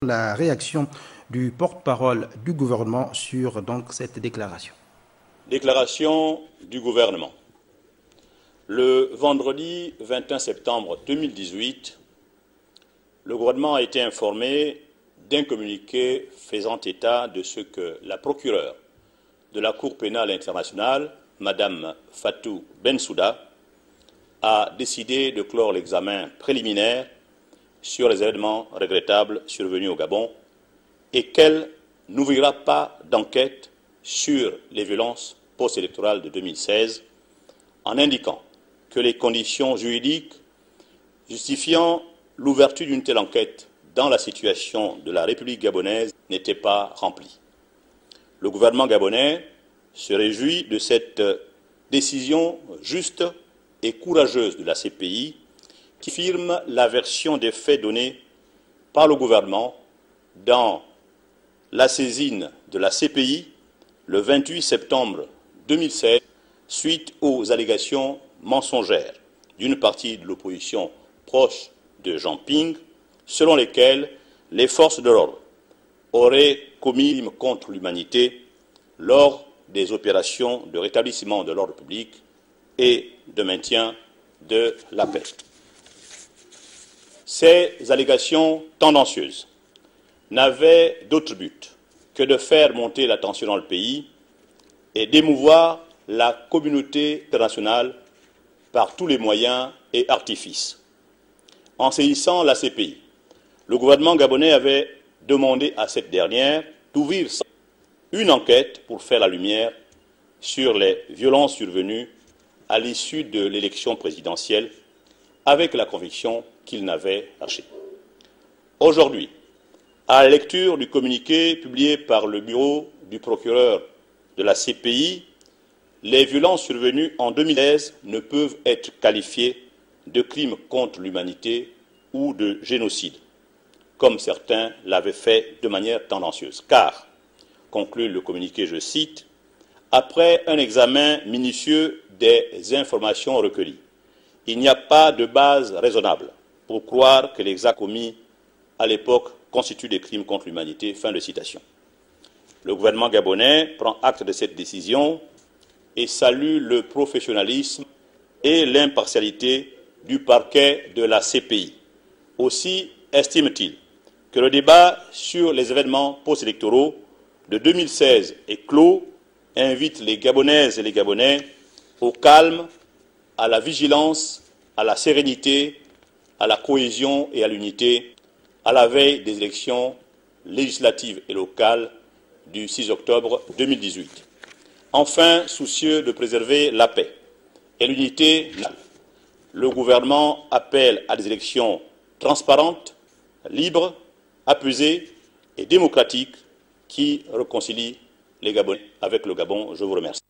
La réaction du porte-parole du gouvernement sur cette déclaration. Déclaration du gouvernement. Le vendredi 21 septembre 2018, le gouvernement a été informé d'un communiqué faisant état de ce que la procureure de la Cour pénale internationale, Mme Fatou Bensouda, a décidé de clore l'examen préliminaire sur les événements regrettables survenus au Gabon et qu'elle n'ouvrira pas d'enquête sur les violences post-électorales de 2016 en indiquant que les conditions juridiques justifiant l'ouverture d'une telle enquête dans la situation de la République gabonaise n'étaient pas remplies. Le gouvernement gabonais se réjouit de cette décision juste et courageuse de la CPI qui firme la version des faits donnés par le gouvernement dans la saisine de la CPI le 28 septembre 2016 suite aux allégations mensongères d'une partie de l'opposition proche de Jean Ping, selon lesquelles les forces de l'ordre auraient commis des crimes contre l'humanité lors des opérations de rétablissement de l'ordre public et de maintien de la paix. Ces allégations tendancieuses n'avaient d'autre but que de faire monter la tension dans le pays et d'émouvoir la communauté internationale par tous les moyens et artifices. En saisissant la CPI, le gouvernement gabonais avait demandé à cette dernière d'ouvrir une enquête pour faire la lumière sur les violences survenues à l'issue de l'élection présidentielle, avec la conviction qu'il n'avait lâché. Aujourd'hui, à la lecture du communiqué publié par le bureau du procureur de la CPI, les violences survenues en 2016 ne peuvent être qualifiées de crimes contre l'humanité ou de génocide, comme certains l'avaient fait de manière tendancieuse. Car, conclut le communiqué, je cite, « Après un examen minutieux des informations recueillies, il n'y a pas de base raisonnable pour croire que les actes commis à l'époque constituent des crimes contre l'humanité. » Fin de citation. Le gouvernement gabonais prend acte de cette décision et salue le professionnalisme et l'impartialité du parquet de la CPI. Aussi estime-t-il que le débat sur les événements post-électoraux de 2016 est clos, invite les Gabonaises et les Gabonais au calme, à la vigilance, à la sérénité, à la cohésion et à l'unité à la veille des élections législatives et locales du 6 octobre 2018. Enfin, soucieux de préserver la paix et l'unité, le gouvernement appelle à des élections transparentes, libres, apaisées et démocratiques qui réconcilient les Gabonais avec le Gabon. Je vous remercie.